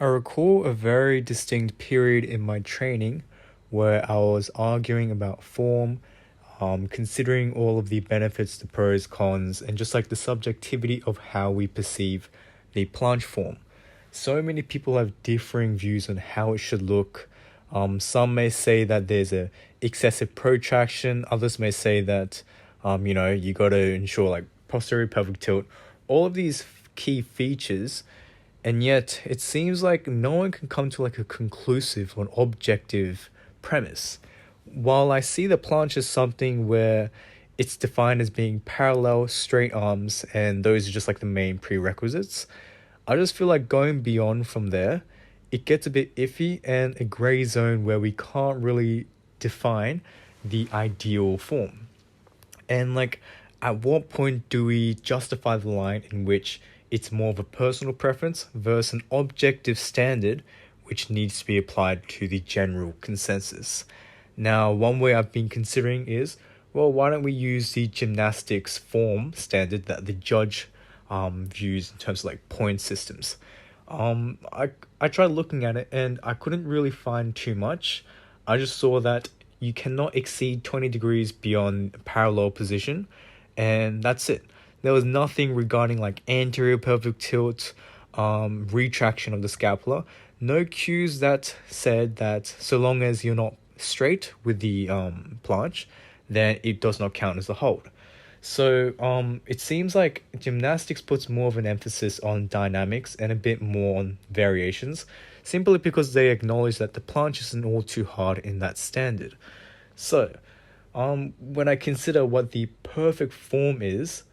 I recall a very distinct period in my training where I was arguing about form, considering all of the benefits, the pros, cons, and just like the subjectivity of how we perceive the planche form. So many people have differing views on how it should look. Some may say that there's a excessive protraction. Others may say that, you got to ensure like posterior pelvic tilt. All of these key features, and yet it seems like no one can come to like a conclusive or an objective premise. While I see the planche as something where it's defined as being parallel, straight arms, and those are just like the main prerequisites, I just feel like going beyond from there, it gets a bit iffy and a gray zone where we can't really define the ideal form. And like, at what point do we justify the line in which it's more of a personal preference versus an objective standard which needs to be applied to the general consensus? Now, one way I've been considering is, well, why don't we use the gymnastics form standard that the judge views in terms of like point systems? I tried looking at it and I couldn't really find too much. I just saw that you cannot exceed 20 degrees beyond parallel position, and that's it. There was nothing regarding like anterior pelvic tilt, retraction of the scapula. No cues that said that so long as you're not straight with the planche, then it does not count as a hold. So it seems like gymnastics puts more of an emphasis on dynamics and a bit more on variations, simply because they acknowledge that the planche isn't all too hard in that standard. So, when I consider what the perfect form is,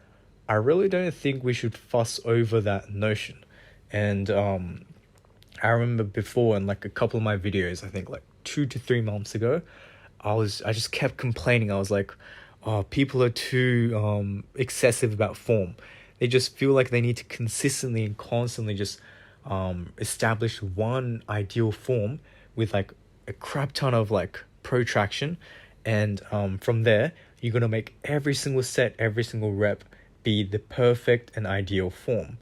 I really don't think we should fuss over that notion. And I remember before in like a couple of my videos, I think like 2 to 3 months ago, I just kept complaining. I was like, oh, people are too excessive about form. They just feel like they need to consistently and constantly just establish one ideal form with like a crap ton of like protraction, and from there you're gonna make every single set, every single rep be the perfect and ideal form.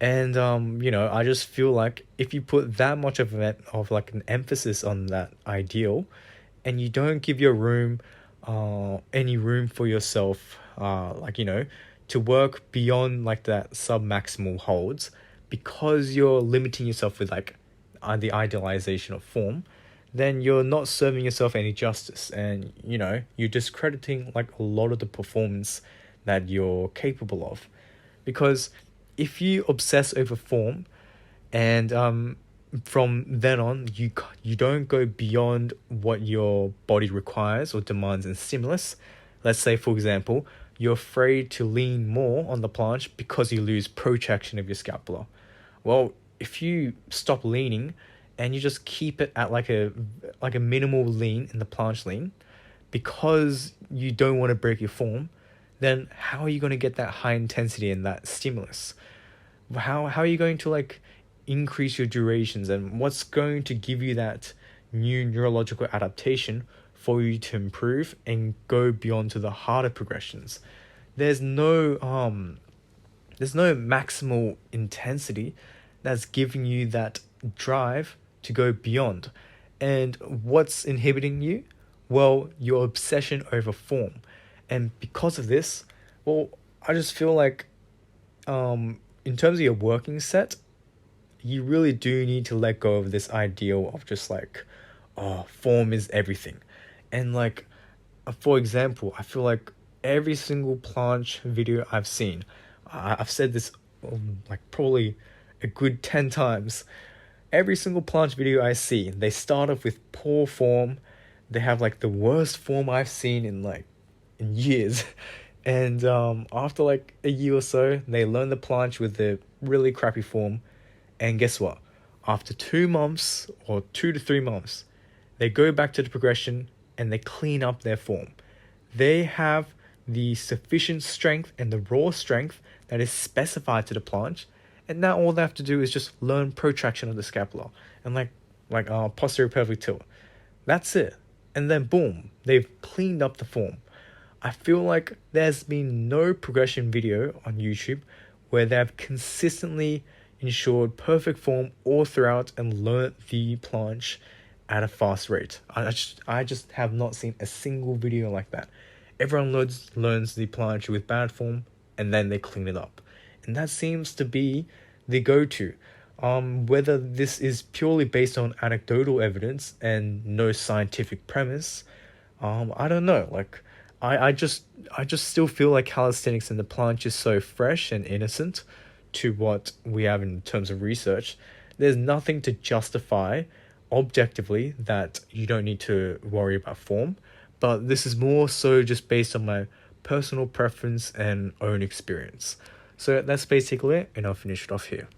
And I just feel like if you put that much of like an emphasis on that ideal, and you don't give your room any room for yourself, to work beyond like that sub maximal holds, because you're limiting yourself with like the idealization of form, then you're not serving yourself any justice, and you're discrediting like a lot of the performance that you're capable of. Because if you obsess over form, and from then on you don't go beyond what your body requires or demands in stimulus. Let's say, for example, you're afraid to lean more on the planche because you lose protraction of your scapula. Well, if you stop leaning and you just keep it at like a minimal lean in the planche lean, because you don't want to break your form, then how are you going to get that high intensity and that stimulus? How are you going to like increase your durations, and what's going to give you that new neurological adaptation for you to improve and go beyond to the harder progressions? There's no maximal intensity that's giving you that drive to go beyond. And what's inhibiting you? Well, your obsession over form. And because of this, well, I just feel like in terms of your working set, you really do need to let go of this ideal of just like, oh, form is everything. And like, for example, I feel like every single planche video I've seen, I've said this like probably a good 10 times. Every single planche video I see, they start off with poor form. They have like the worst form I've seen in years. And after like a year or so, they learn the planche with the really crappy form. And guess what? After 2 months or 2 to 3 months, they go back to the progression and they clean up their form. They have the sufficient strength and the raw strength that is specified to the planche, and now all they have to do is just learn protraction of the scapula and posterior pelvic tilt. That's it. And then boom, they've cleaned up the form. I feel like there's been no progression video on YouTube where they've consistently, ensured perfect form all throughout and learnt the planche at a fast rate. I just have not seen a single video like that. Everyone learns the planche with bad form and then they clean it up. And that seems to be the go-to. Whether this is purely based on anecdotal evidence and no scientific premise, I don't know. Like, I just still feel like calisthenics and the planche is so fresh and innocent to what we have in terms of research. There's nothing to justify objectively that you don't need to worry about form, but this is more so just based on my personal preference and own experience. So that's basically it, and I'll finish it off here.